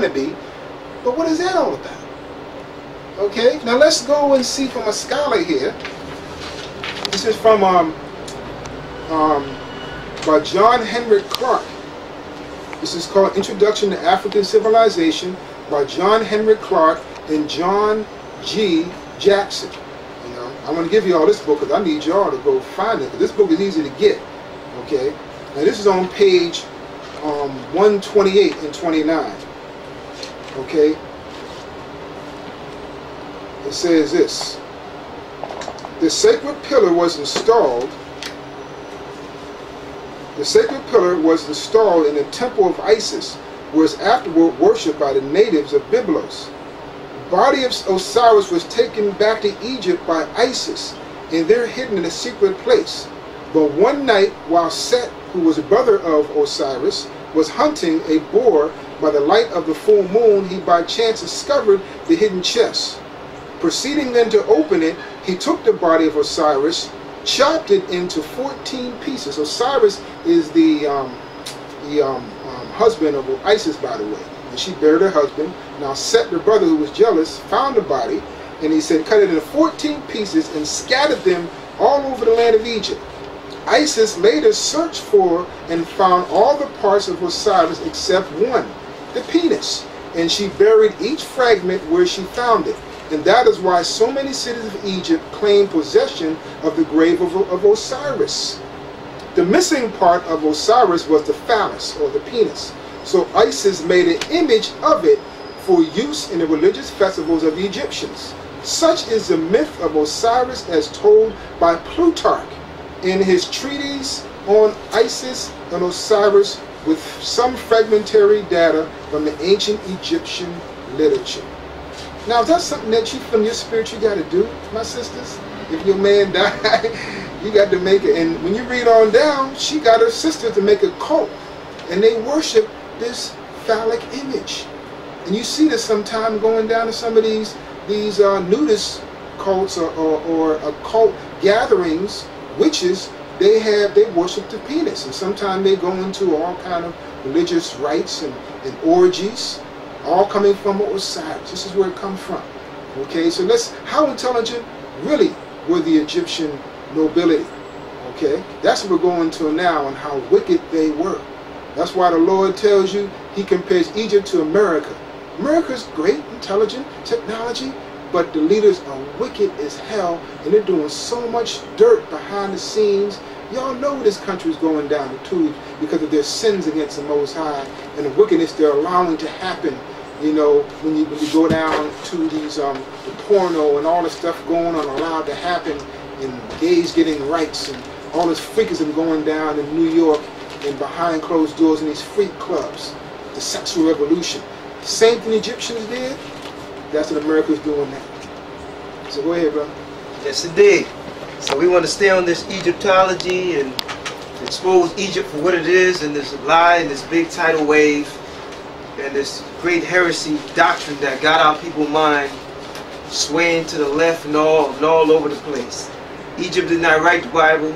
going to be. But what is that all about? Okay, now let's go and see from a scholar here. This is from by John Henrik Clarke. This is called Introduction to African Civilization by John Henrik Clarke and John G. Jackson. You know, I want to give you all this book because I need y'all to go find it, because this book is easy to get. Okay, now this is on page 128 and 29. Okay, it says this: the sacred pillar was installed. The sacred pillar was installed in the temple of Isis, was afterward worshipped by the natives of Byblos. The body of Osiris was taken back to Egypt by Isis, and there hidden in a secret place. But one night, while Set, who was a brother of Osiris, was hunting a boar by the light of the full moon, he by chance discovered the hidden chest. Proceeding then to open it, he took the body of Osiris, chopped it into 14 pieces. Osiris is the husband of Isis, by the way, and she buried her husband. Now Set, the brother who was jealous, found the body, and he said, cut it into 14 pieces and scattered them all over the land of Egypt. Isis later searched for and found all the parts of Osiris except one, the penis, and she buried each fragment where she found it. And that is why so many cities of Egypt claim possession of the grave of Osiris. The missing part of Osiris was the phallus, or the penis. So Isis made an image of it for use in the religious festivals of the Egyptians. Such is the myth of Osiris as told by Plutarch in his treatise on Isis and Osiris, with some fragmentary data from the ancient Egyptian literature. Now, is that something that you, from your spirit, you got to do, my sisters? If your man died, you got to make it. And when you read on down, she got her sister to make a cult, and they worship this phallic image. And you see this sometime going down to some of these nudist cults or occult gatherings. Witches, they worship the penis, and sometimes they go into all kind of religious rites and orgies. All coming from Osiris. This is where it comes from. Okay, so how intelligent really were the Egyptian nobility? Okay, that's what we're going to now, and how wicked they were. That's why the Lord tells you, he compares Egypt to America. America's great, intelligent, technology, but the leaders are wicked as hell, and they're doing so much dirt behind the scenes. Y'all know this country is going down the tubes because of their sins against the Most High and the wickedness they're allowing to happen. You know, when you go down to these the porno and all the stuff going on allowed to happen, and gays getting rights, and all this freakism going down in New York and behind closed doors in these freak clubs, the sexual revolution. Same thing the Egyptians did, that's what America's doing now. So go ahead, brother. Yes, indeed. So we want to stay on this Egyptology and expose Egypt for what it is, and this lie and this big tidal wave and this great heresy doctrine that got our people's mind swaying to the left and all over the place. Egypt did not write the Bible.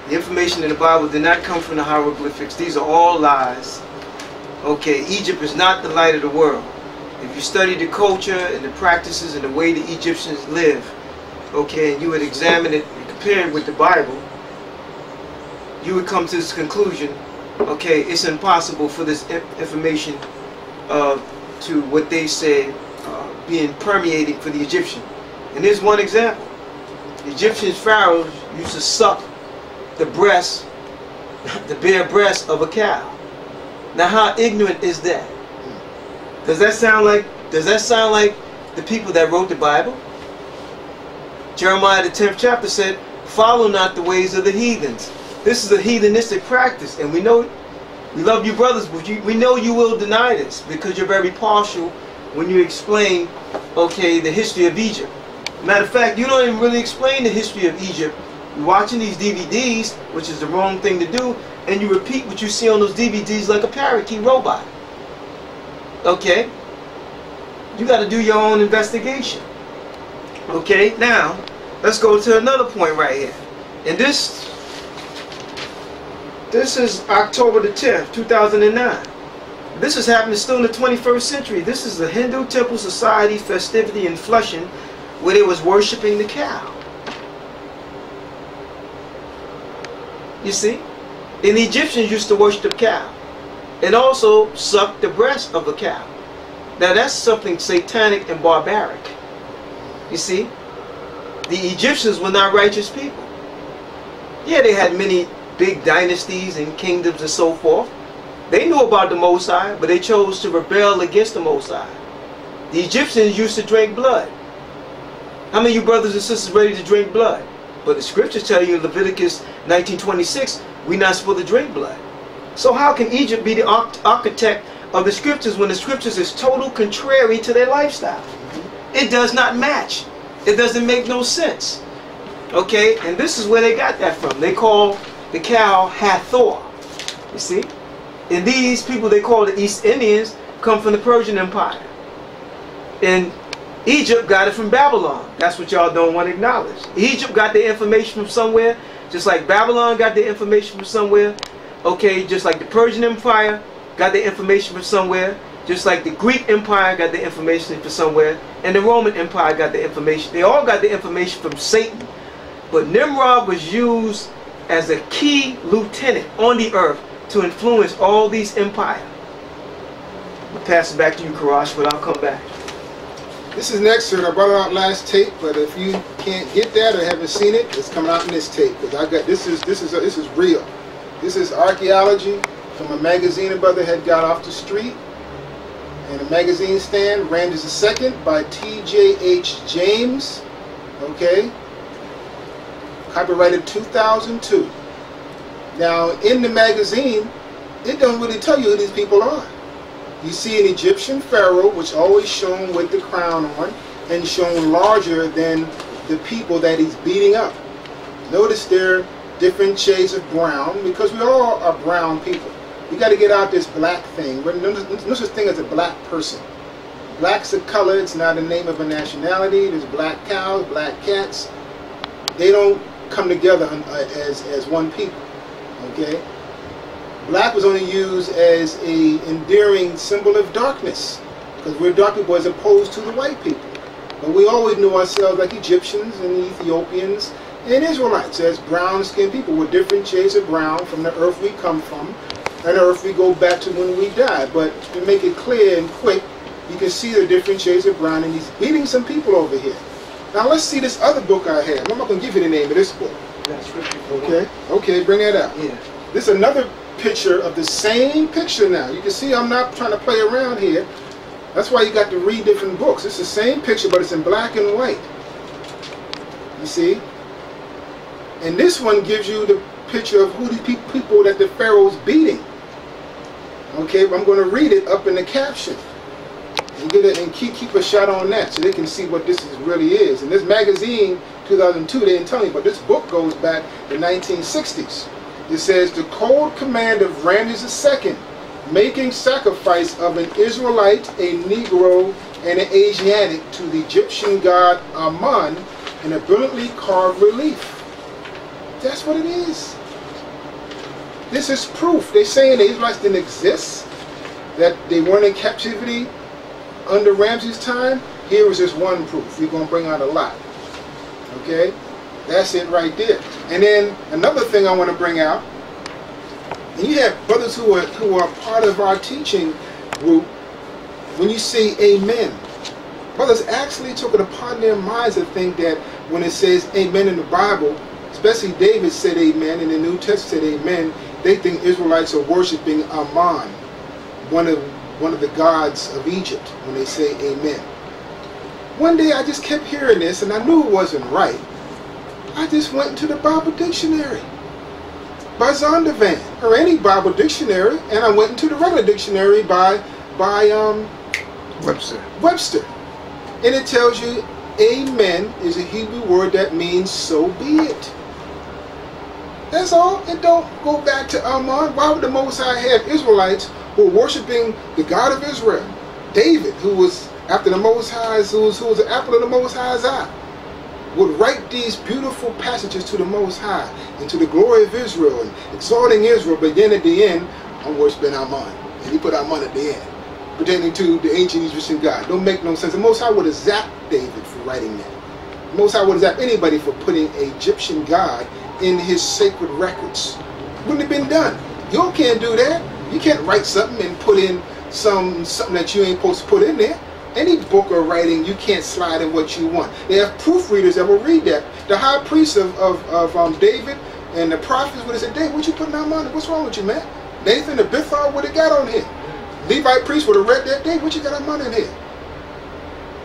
The information in the Bible did not come from the hieroglyphics. These are all lies. Okay, Egypt is not the light of the world. If you study the culture and the practices and the way the Egyptians live, okay, and you would examine it and compare it with the Bible, you would come to this conclusion, okay, it's impossible for this information to what they say being permeated for the Egyptian. And here's one example. The Egyptian pharaohs used to suck the breast, the bare breast of a cow. Now how ignorant is that? Does that sound like the people that wrote the Bible? Jeremiah the 10th chapter said, follow not the ways of the heathens. This is a heathenistic practice, and we know, we love you brothers, but we know you will deny this because you're very partial when you explain, okay, the history of Egypt. Matter of fact, you don't even really explain the history of Egypt. You're watching these DVDs, which is the wrong thing to do, and you repeat what you see on those DVDs like a parakeet robot. Okay? You got to do your own investigation. Okay, now, let's go to another point right here. And this is October the 10th, 2009. This is happening still in the 21st century. This is the Hindu temple society festivity in Flushing, where they was worshiping the cow. You see? And the Egyptians used to worship the cow. And also suck the breast of a cow. Now that's something satanic and barbaric. You see? The Egyptians were not righteous people. Yeah, they had many big dynasties and kingdoms and so forth. They knew about the Most High, but they chose to rebel against the Most High. The Egyptians used to drink blood. How many of you brothers and sisters ready to drink blood? But the scriptures tell you in Leviticus 19:26, we're not supposed to drink blood. So how can Egypt be the architect of the scriptures when the scriptures is total contrary to their lifestyle? It does not match. It doesn't make no sense. Okay, and this is where they got that from. They call the cow Hathor. You see? And these people they call the East Indians come from the Persian Empire. And Egypt got it from Babylon. That's what y'all don't want to acknowledge. Egypt got their information from somewhere, just like Babylon got their information from somewhere. Okay, just like the Persian Empire got their information from somewhere, just like the Greek Empire got their information from somewhere, and the Roman Empire got their information. They all got their information from Satan. But Nimrod was used as a key lieutenant on the earth to influence all these empires. I'll pass it back to you, Karash, but I'll come back. This is an excerpt. I brought it out last tape, but if you can't get that or haven't seen it, it's coming out in this tape. Because I got this is real. This is archaeology from a magazine a brother had got off the street, and a magazine stand, Ramses II by T.J.H. James. Okay, copyrighted 2002. Now in the magazine, it don't really tell you who these people are. You see an Egyptian pharaoh, which always shown with the crown on, and shown larger than the people that he's beating up. Notice they're different shades of brown, because we all are brown people. You got to get out this black thing. There's no such thing as a black person. Black's a color, it's not a name of a nationality. There's black cows, black cats. They don't come together as one people. Okay? Black was only used as a endearing symbol of darkness, because we're dark people as opposed to the white people. But we always knew ourselves like Egyptians and Ethiopians and Israelites as brown-skinned people with different shades of brown from the earth we come from, and the earth we go back to when we die. But to make it clear and quick, you can see the different shades of brown, and he's beating some people over here. Now let's see this other book I have. I'm not going to give you the name of this book. Okay, okay, bring that out. Yeah. This is another picture of the same picture now. You can see I'm not trying to play around here. That's why you got to read different books. It's the same picture, but it's in black and white. You see? And this one gives you the picture of who the people that the Pharaoh's beating. Okay, but I'm going to read it up in the caption. And get it and keep a shot on that so they can see what this really is. And this magazine, 2002, they didn't tell me, but this book goes back to the 1960s. It says, the cold command of Ramses II, making sacrifice of an Israelite, a Negro, and an Asiatic to the Egyptian god Amun in a brilliantly carved relief. That's what it is. This is proof. They're saying the Israelites didn't exist, that they weren't in captivity under Ramses' time. Here is just one proof. We're going to bring out a lot. Okay? That's it right there. And then another thing I want to bring out, and you have brothers who are part of our teaching group, when you say amen, brothers actually took it upon their minds to think that when it says amen in the Bible, especially David said amen, and the New Testament said amen, they think Israelites are worshiping Amun, one of the gods of Egypt, when they say amen. One day I just kept hearing this, and I knew it wasn't right. I just went into the Bible dictionary by Zondervan, or any Bible dictionary, and I went into the regular dictionary by Webster. And it tells you amen is a Hebrew word that means so be it. That's all. It don't go back to Amun. Why would the Most High have Israelites who were worshiping the God of Israel? David, who was after the Most High's, who was the apple of the Most High's eye, would write these beautiful passages to the Most High and to the glory of Israel and exalting Israel, but then at the end, I'm worshiping Amun. and he put Amun at the end, pertaining to the ancient Egyptian god. Don't make no sense. The Most High would have zapped David for writing that. The Most High would have zapped anybody for putting an Egyptian god in his sacred records. Wouldn't have been done. You can't do that. You can't write something and put in something that you ain't supposed to put in there. Any book or writing, you can't slide in what you want. They have proofreaders that will read that. The high priest of David and the prophets would have said, David, what you putting on? What's wrong with you, man? Nathan the Bithar would have got on here. Levite priest would have read that day. What you got Amun in here?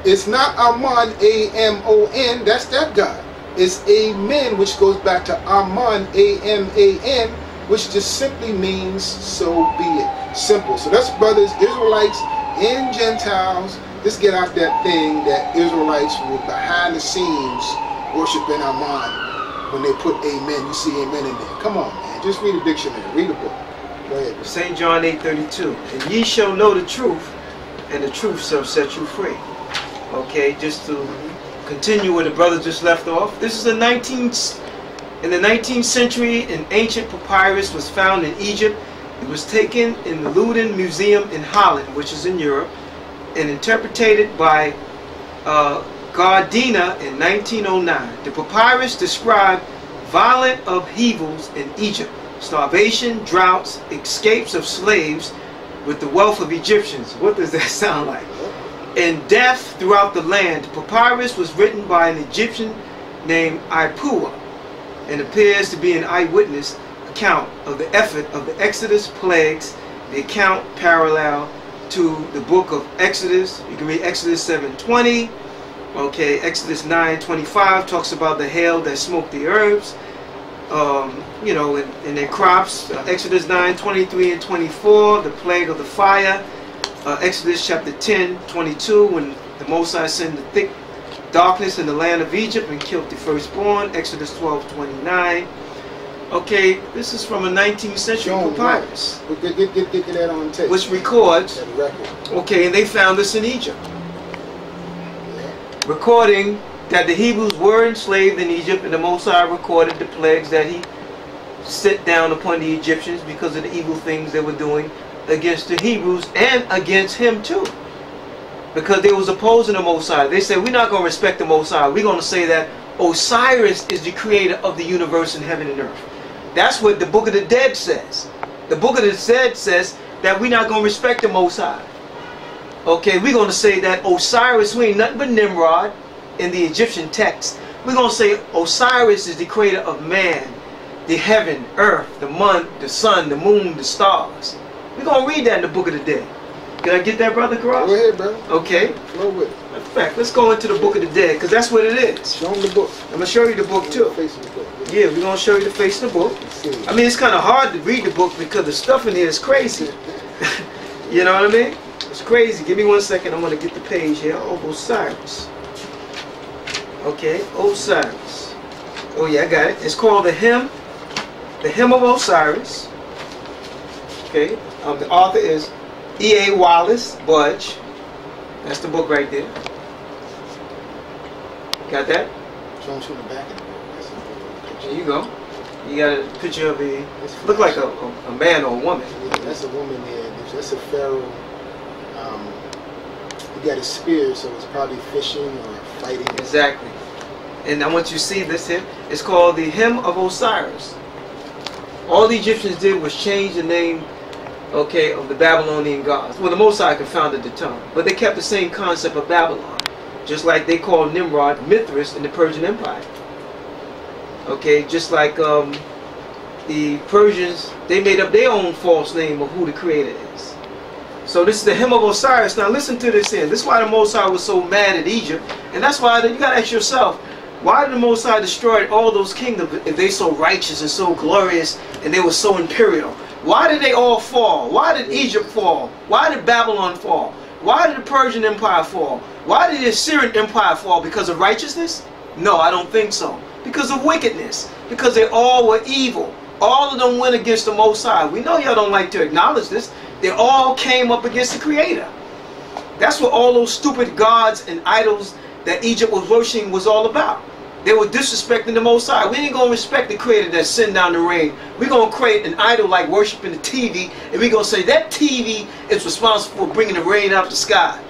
It's not Amun, A-M-O-N. That's that God. It's Amen, which goes back to Amun, A-M-A-N, which just simply means so be it. Simple. So that's brothers, Israelites, and Gentiles. Let's get out that thing that Israelites were behind the scenes worshiping Amun. When they put amen, you see amen in there. Come on, man. Just read a dictionary. Read a book. Go ahead. St. John 8:32. And ye shall know the truth, and the truth shall set you free. Okay, just to continue where the brother just left off. This is in the 19th century, an ancient papyrus was found in Egypt. It was taken in the Leiden Museum in Holland, which is in Europe, and interpreted by Gardiner in 1909. The papyrus described violent upheavals in Egypt, starvation, droughts, escapes of slaves with the wealth of Egyptians. What does that sound like? And death throughout the land. The papyrus was written by an Egyptian named Ipua and appears to be an eyewitness account of the effort of the Exodus plagues. The account parallel to the book of Exodus. You can read Exodus 7:20. Okay, Exodus 9:25 talks about the hail that smoked the herbs, you know, in their crops. Exodus 9:23 and 24, the plague of the fire. Exodus chapter 10:22, when the Most High sent the thick darkness in the land of Egypt and killed the firstborn. Exodus 12:29. Okay, this is from a 19th century papyrus. Get that on tape. Which records. Okay, and they found this in Egypt. Recording that the Hebrews were enslaved in Egypt, and the Most High recorded the plagues that he set down upon the Egyptians because of the evil things they were doing against the Hebrews and against him too. Because they was opposing the Most High. They said, we're not going to respect the Most High. We're going to say that Osiris is the creator of the universe in heaven and earth. That's what the Book of the Dead says. The Book of the Dead says that we're not going to respect the Most High. Okay, we're going to say that Osiris, who ain't nothing but Nimrod in the Egyptian text. We're going to say Osiris is the creator of man, the heaven, earth, the month, the sun, the moon, the stars. We're going to read that in the Book of the Dead. Can I get that, Brother Cross? Go ahead, brother. Okay. Flow with it. In fact, let's go into the Book of the Dead, because that's what it is. Show them the book. I'm going to show you the book too. Yeah, we're going to show you the face of the book. I mean, it's kind of hard to read the book because the stuff in here is crazy. You know what I mean? It's crazy. Give me 1 second. I'm going to get the page here. Oh, Osiris. Okay, Osiris. Oh yeah, I got it. It's called the Hymn of Osiris. Okay, the author is E.A. Wallace Budge. That's the book right there. Got that? Show them the back of the book. There you go. You got a picture of a, look like a man or a woman. Yeah, that's a woman there. That's a pharaoh. He got a spear, so it's probably fishing or fighting. Exactly. And I want you to see this here. It's called the Hymn of Osiris. All the Egyptians did was change the name, okay, of the Babylonian gods. Well, the Most High confounded the tongue, but they kept the same concept of Babylon, just like they called Nimrod Mithras in the Persian Empire. Okay, just like the Persians, they made up their own false name of who the Creator is. So this is the Hymn of Osiris. Now listen to this here. This is why the Most High was so mad at Egypt, and that's why you got to ask yourself, why did the Most High destroy all those kingdoms if they so righteous and so glorious and they were so imperial? Why did they all fall? Why did Egypt fall? Why did Babylon fall? Why did the Persian Empire fall? Why did the Assyrian Empire fall? Because of righteousness? No, I don't think so. Because of wickedness. Because they all were evil. All of them went against the Most High. We know y'all don't like to acknowledge this. They all came up against the Creator. That's what all those stupid gods and idols that Egypt was worshiping was all about. They were disrespecting the Most High. We ain't going to respect the Creator that sent down the rain. We're going to create an idol like worshiping the TV, and we're going to say that TV is responsible for bringing the rain out the sky.